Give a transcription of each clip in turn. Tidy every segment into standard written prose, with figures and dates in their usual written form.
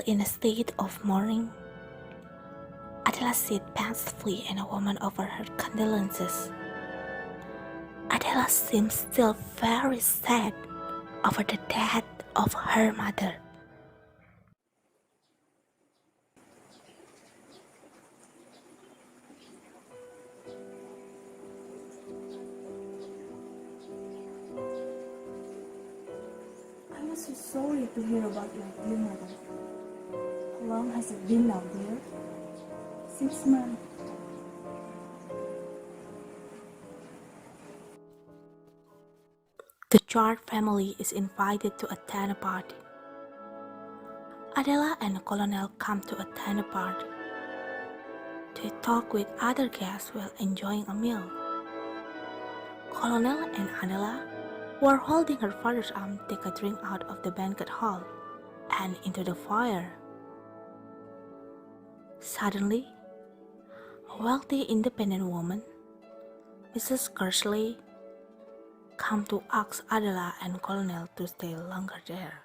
in a state of mourning. Adela said pensively, and a woman offered her condolences. Adela seemed still very sad over the death of her mother. I was so sorry to hear about your funeral. How long has it been now, dear? 6 months. The Church family is invited to attend a party. Adela and the Colonel come to attend a party. They talk with other guests while enjoying a meal. Colonel and Adela, who are holding her father's arm, take a drink out of the banquet hall and into the fire. Suddenly, a wealthy independent woman, Mrs. Churchley, come to ask Adela and Colonel to stay longer there.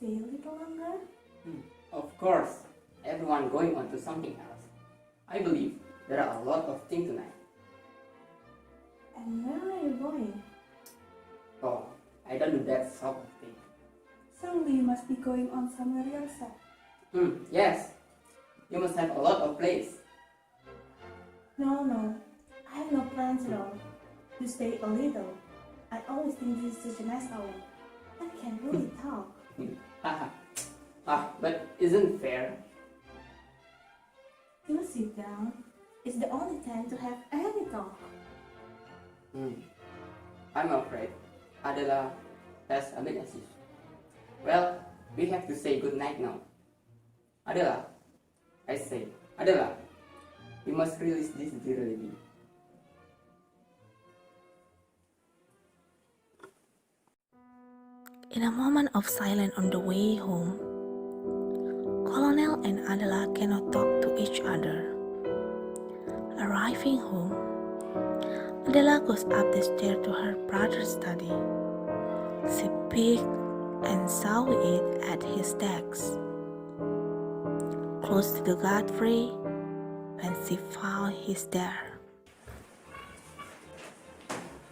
Stay a little longer? Of course, everyone going on to something else. I believe there are a lot of things tonight. And where are you going? Oh, I don't do that sort of thing. Surely you must be going on somewhere yourself. Yes. You must have a lot of place. No. I have no plans at all. You stay a little. I always think this is such a nice hour. I can really talk. But isn't fair? You sit down. It's the only time to have any talk. I'm afraid Adela has a big issue. Well, we have to say good night now. Adela, I say, Adela, we must release this dearly. In a moment of silence on the way home, Colonel and Adela cannot talk to each other. Arriving home, Adela goes up the stairs to her brother's study. She peeked and saw it at his desk, close to the Godfrey, when she found his there.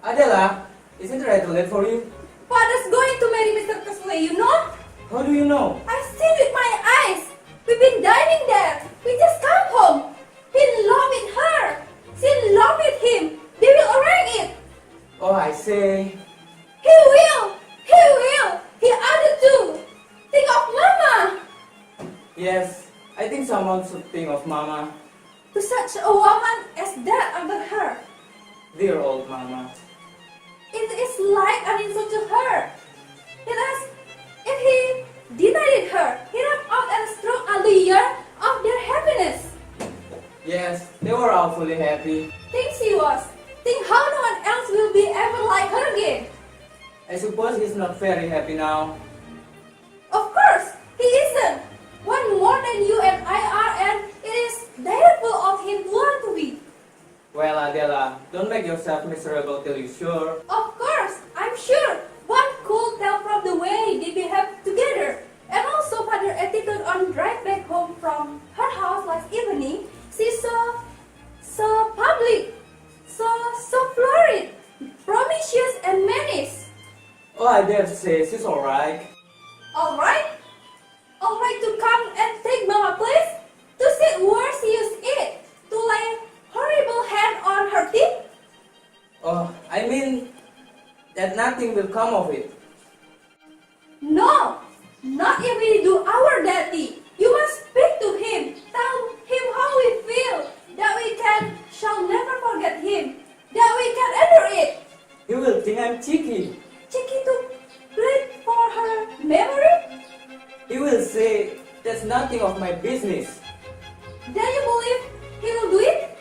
Adela, isn't it right to late for you? Father's going to marry Mr. Churchley, you know? How do you know? I've seen with my eyes. We've been dining there. We just come home. He in love with her. She in love with him. They will arrange it. Oh, I say. He will. He will. He added too. Think of Mama. Yes, I think someone should think of Mama. To such a woman as that under her. Dear old Mama. It is like an insult to her. If he denied her, he ran out and struck a year of their happiness. Yes, they were awfully happy. Think she was. Think how no one else will be ever like her again. I suppose he's not very happy now. Of course, he isn't. One more than you and I are, and it is delightful of him to want to be. Well, Adela, don't make yourself miserable till you're sure. Of course, I'm sure. One could tell from the way they behave together. And also Father's attitude on drive back home from her house last evening. She's so public, so florid, promiscuous and menace. Oh, I dare say she's alright. Alright? Alright to come and take Mama, please? To sit where she used it? To lay horrible hand on her teeth? Oh, I mean that nothing will come of it. No, not if we do our duty. You must speak to him, tell him how we feel, that we shall never forget him, that we can endure it. He will think I'm cheeky. Cheeky to plead for her memory? He will say That's nothing of my business. Then you believe he will do it?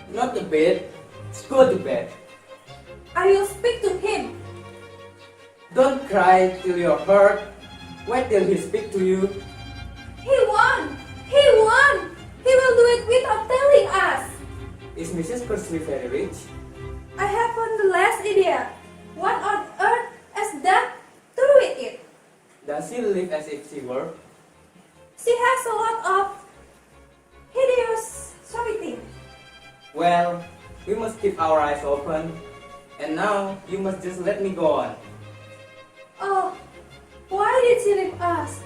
Not a bit. Let's go to bed. I will speak to him. Don't cry till you're hurt. Wait till he speaks to you. He won! He won! He will do it without telling us. Is Mrs. Churchley very rich? I haven't the last idea. What on earth has that to do with it? Does she live as if she were? She has a lot of hideous everything. Well, we must keep our eyes open. And now, you must just let me go on. Oh, why did she leave us?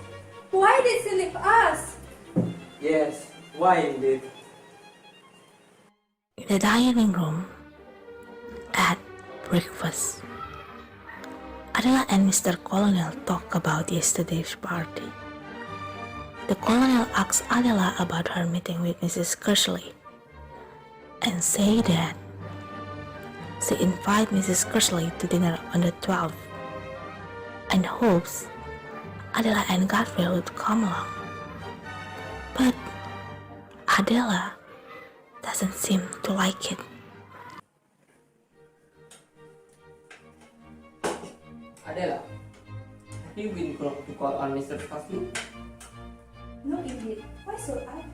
Why did she leave us? Yes, why indeed? In the dining room, at breakfast, Adela and Mr. Colonel talk about yesterday's party. The Colonel asks Adela about her meeting with Mrs. Churchley and say that she invite Mrs. Churchley to dinner on the 12th and hopes Adela and Godfrey would come along. But Adela doesn't seem to like it. Adela, have you been called to call on Mr. Churchley? No, indeed. Why should I?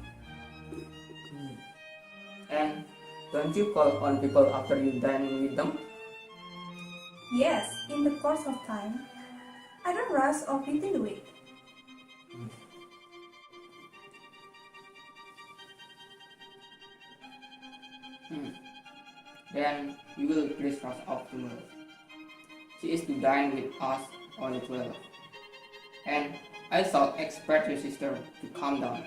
And don't you call on people after you dine with them? Yes, in the course of time. I don't rush off within the week. Then you will please rush off tomorrow. She is to dine with us on the 12th. And I shall expect your sister to come down.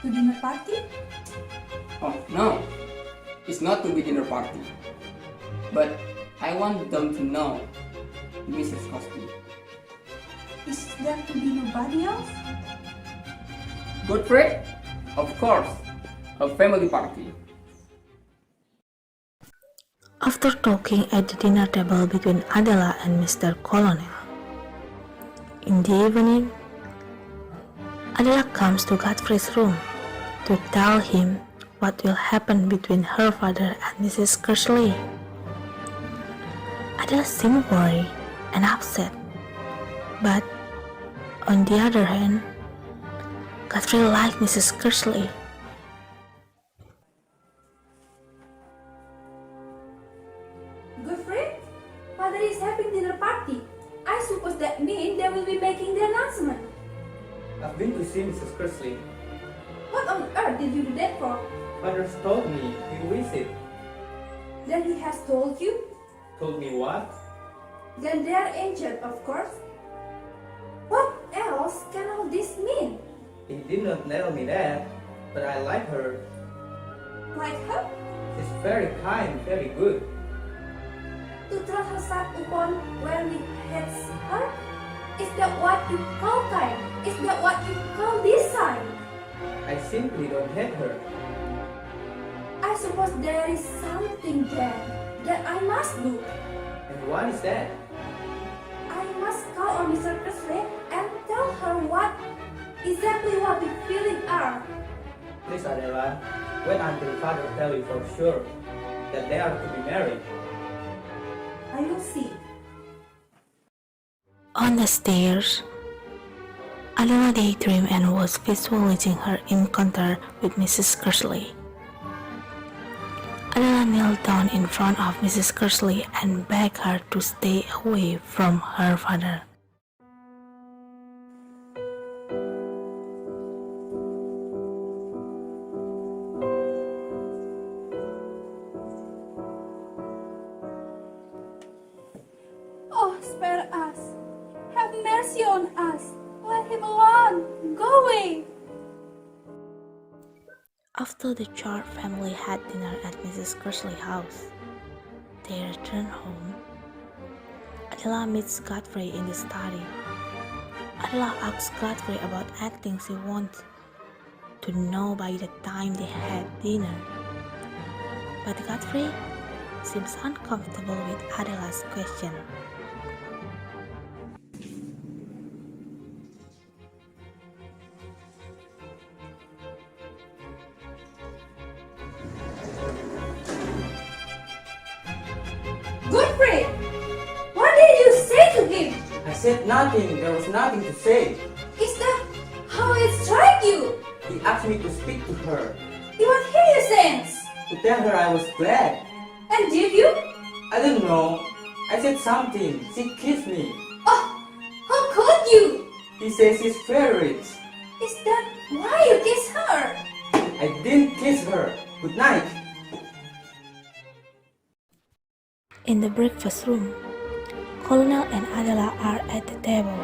To dinner party? Oh, no. It's not to be dinner party. But I want them to know Mrs. Churchley. Is there to be nobody else? Godfrey? Of course. A family party. After talking at the dinner table between Adela and Mr. Colonel, in the evening, Adela comes to Godfrey's room to tell him what will happen between her father and Mrs. Churchley. Adela seemed worried and upset, but on the other hand, Godfrey liked Mrs. Churchley. Godfrey? Father is having dinner party. I suppose that means they will be making the announcement. I've been to see Mrs. Churchley. What on earth did you do that for? Father's told me he visit. Then he has told you? Told me what? Then they are angel, of course. What else can all this mean? He did not tell me that, but I like her. Like her? She's very kind, very good. To throw herself upon when we hate her? Is that what you call kind? Is that what you call design? I simply don't hate her. I suppose there is something there that I must do. And what is that? I must call on Mr. Churchley and tell her exactly what the feelings are. Please, Adela, wait until father tell you for sure that they are to be married. I will see. On the stairs, Adela daydreamed and was visualizing her encounter with Mrs. Churchley. Adela knelt down in front of Mrs. Churchley and begged her to stay away from her father. Oh, spare us. Have mercy on us. Let him alone. Go away. After the Church family had dinner at Mrs. Churchley's house, they return home. Adela meets Godfrey in the study. Adela asks Godfrey about acting she wants to know by the time they had dinner. but Godfrey seems uncomfortable with Adela's question. Godfrey, what did you say to him? I said nothing. There was nothing to say. Is that how it struck you? He asked me to speak to her, You what hear you sense? to tell her I was glad. And did you? I don't know. I said something. She kissed me. Oh, how could you? He says she's very rich. Is that why you kiss her? I didn't kiss her. Good night. In the breakfast room, Colonel and Adela are at the table.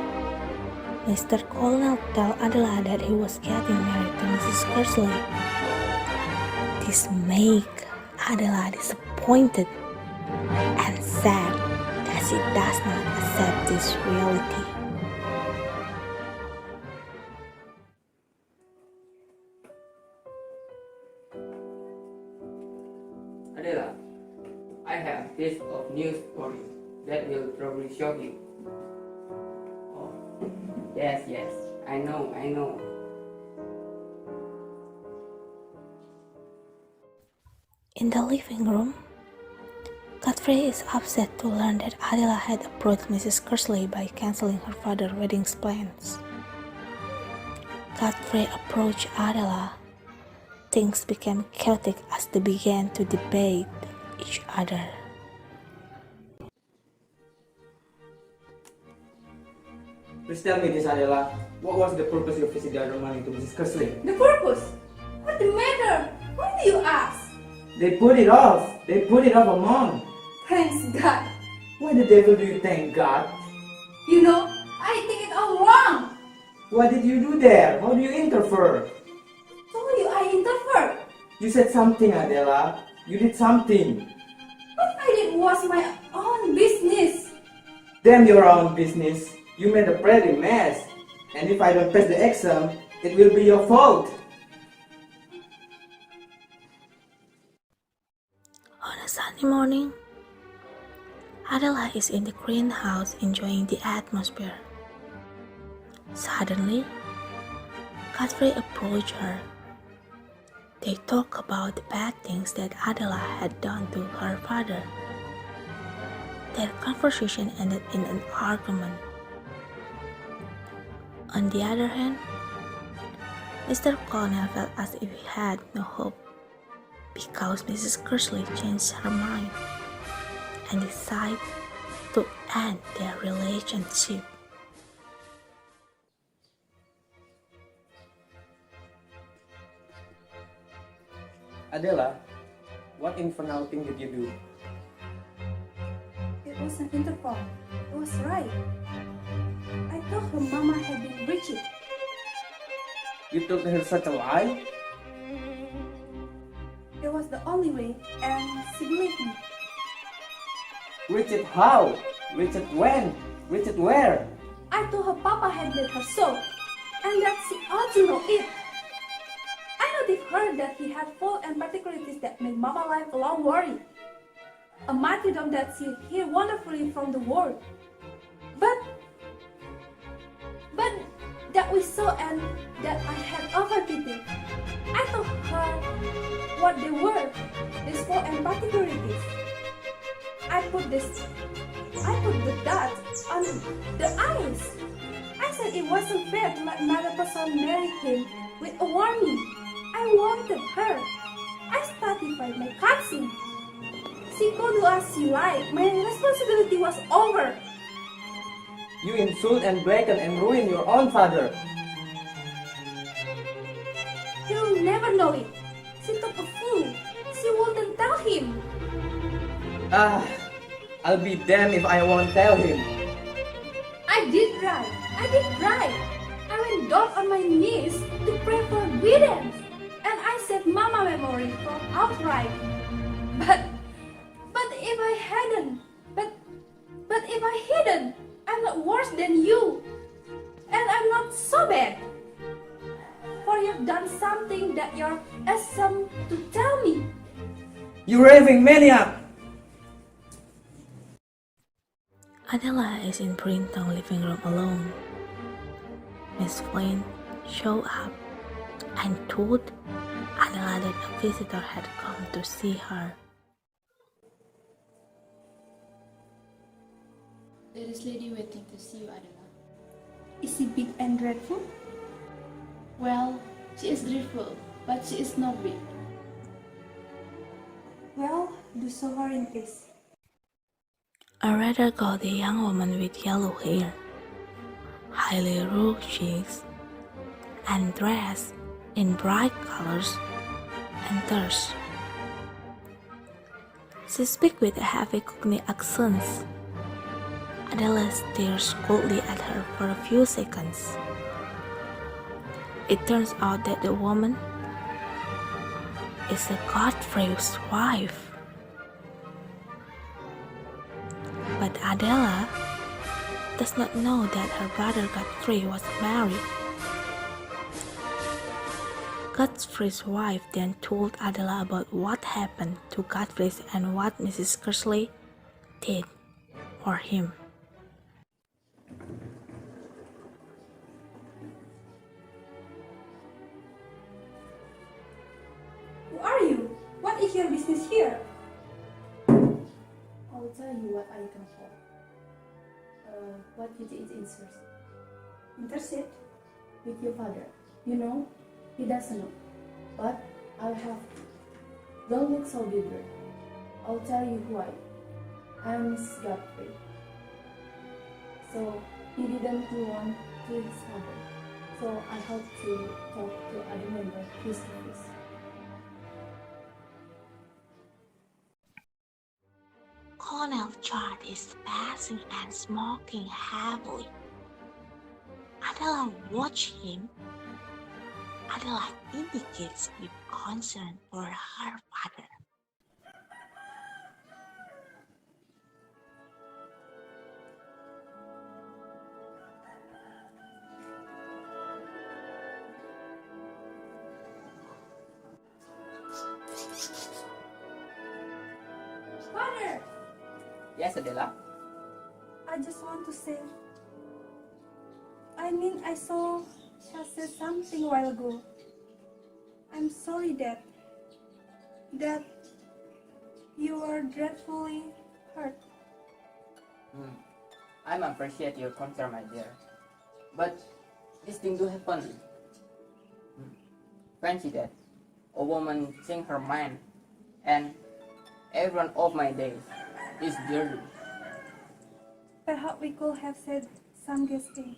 Mr. Colonel tells Adela that he was getting married to Mrs. Churchley. This makes Adela disappointed and sad that she does not accept this reality. Adela, I have piece of news for you that will probably shock you. Oh, yes, I know. In the living room, Godfrey is upset to learn that Adela had approached Mrs. Churchley by canceling her father's wedding plans. Godfrey approached Adela. Things became chaotic as they began to debate each other. Please tell me this, Adela. What was the purpose of visiting the other money to Mrs. Churchley? The purpose? What the matter? Why do you ask? They put it off. They put it off a month. Thanks God. Why the devil do you thank God? You know, I think it all wrong. What did you do there? How do you interfere? Told you I interfered. You said something, Adela. You did something. What I did was my own business. Damn your own business. You made a pretty mess. And if I don't pass the exam, it will be your fault. On a Sunday morning, Adela is in the greenhouse enjoying the atmosphere. Suddenly, Godfrey approached her. They talk about the bad things that Adela had done to her father. Their conversation ended in an argument. On the other hand, Mr. Colonel felt as if he had no hope because Mrs. Churchley changed her mind and decided to end their relationship. Adela, what infernal thing did you do? It was an intercom. It was right. I thought her mama had been rigid. You told her such a lie? It was the only way, and she believed me. Richard how? Richard when? Richard where? I told her papa had made her so, and that she ought to know it. I noticed her that he had faults and particularities that made mama life a long worry. A martyrdom that she hear wonderfully from the world. But that we saw and that I had overtaken. I told her what they were, these faults and particularities. I put the dots on the eyes. I said it wasn't fair to let another person marry him with a warning. I wanted her. I satisfied my cousin. She could do as she liked. My responsibility was over. You insult and blacken and ruin your own father. He'll never know it. She took a fool. She wouldn't tell him. I'll be damned if I won't tell him. I did right. I went down on my knees to pray for guidance. And I saved Mama memory from outright. But if I hadn't, I'm not worse than you. And I'm not so bad. For you've done something that you're ashamed to tell me. You raving maniac! Adela is in Brinton living room alone. Miss Flynn showed up and told Adela that a visitor had come to see her. There is lady waiting to see you, Adela. Is she big and dreadful? Well, she is dreadful, but she is not big. Well, do show her in peace. A rather gaudy young woman with yellow hair, highly rouged cheeks, and dressed in bright colors enters. She speaks with a heavy Cockney accent. Adela stares coldly at her for a few seconds. It turns out that the woman is a Godfrey's wife. But Adela does not know that her brother Godfrey was married. Godfrey's wife then told Adela about what happened to Godfrey and what Mrs. Churchley did for him. Who are you? What is your business here? I'll tell you what I come for. What duty is interested? Interested? With your father. You know, he doesn't know. But I'll have to. Don't look so bitter. I'll tell you who I am. I'm Mrs. Godfrey. So, he didn't want to his father. So, I have to talk to other member face to face. Colonel Chart is passing and smoking heavily. Adela watched him. Adela indicates deep concern for her father. Father! Yes, Adela. I just want to say, I saw her say something a while ago. I'm sorry that you were dreadfully hurt. I appreciate your concern, my dear. But this thing do happen. Fancy that a woman change her mind, and every one of my days is dirty. Perhaps we could have said some guessing.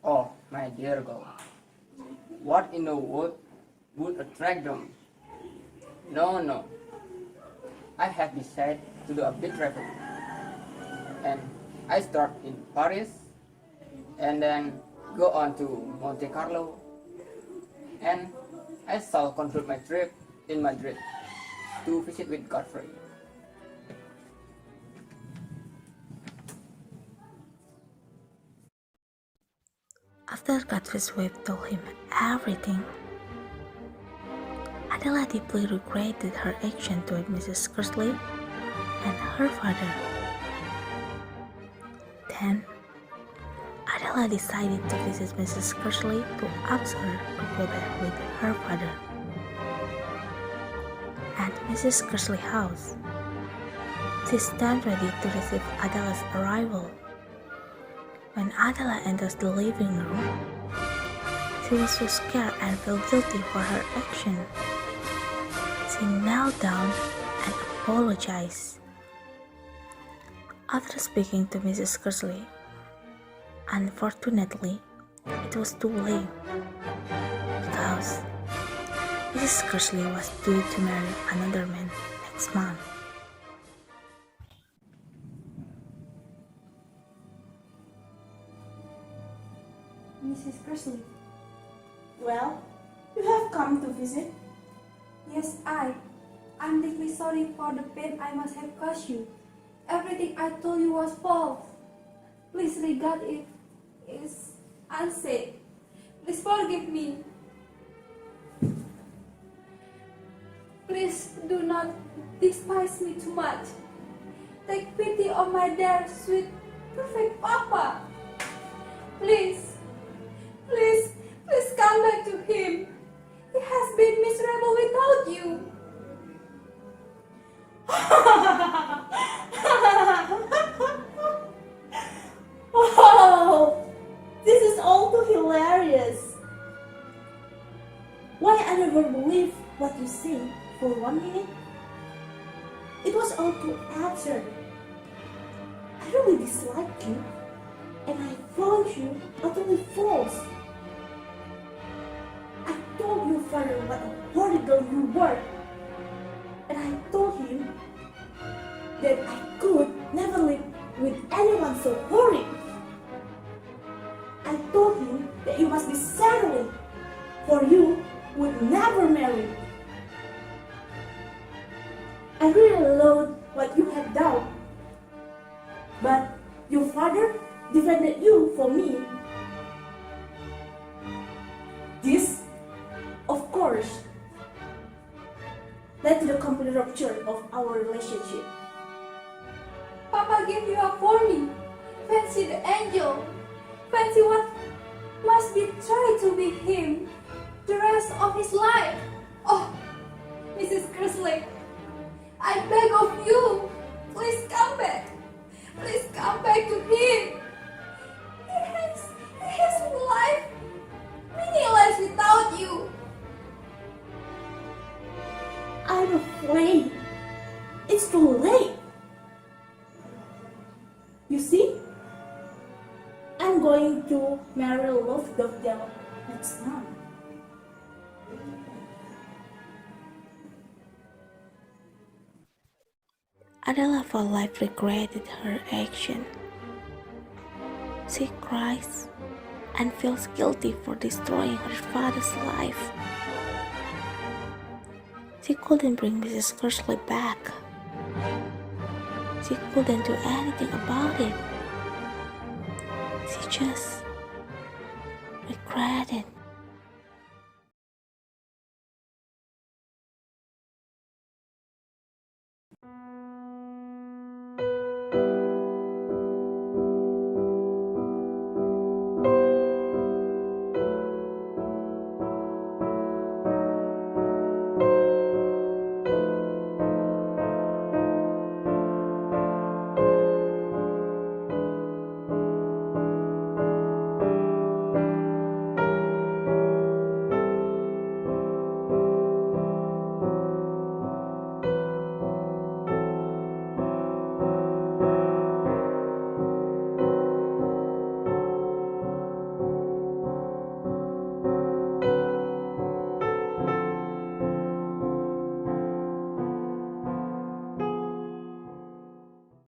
Oh, my dear girl, what in the world would attract them? No. I have decided to do a big travel, and I start in Paris, and then go on to Monte Carlo, and I shall conclude my trip in Madrid to visit with Godfrey. After Godfrey's wife told him everything, Adela deeply regretted her action toward Mrs. Churchley and her father. Then, Adela decided to visit Mrs. Churchley to ask her to go back with her father. At Mrs. Churchley's house, she stands ready to receive Adela's arrival. When Adela enters the living room, she was so scared and felt guilty for her action. She knelt down and apologized. After speaking to Mrs. Churchley, unfortunately, it was too late because Mrs. Churchley was due to marry another man next month. Mrs. Churchley. Well, you have come to visit. Yes, I'm deeply sorry for the pain I must have caused you. Everything I told you was false. Please regard it as unsaid. Please forgive me. Please do not despise me too much. Take pity on my dear, sweet, perfect Papa. Please, please, please come back to him. He has been miserable without you. Oh, this is all too hilarious. Why I never believe what you say for 1 minute? It was all too absurd. I really disliked you, and I found you utterly false. I told your father what a horrid girl you were, and I told him that I could never live with anyone so horrid. I told him that you must be sorry, for you would never marry. I really loved what you had done, but your father defended you for me. This, of course, led to the complete rupture of our relationship. Papa gave you up for me. Fancy the angel. Fancy what must be tried to be him the rest of his life. Oh, Mrs. Churchley, I beg of you, please come back. Please come back to him. He has life meaningless without you. I'm afraid it's too late. You see, I'm going to marry Lokita next month. Adela for life regretted her action. She cries and feels guilty for destroying her father's life. She couldn't bring Mrs. Churchley back. She couldn't do anything about it. She just regretted.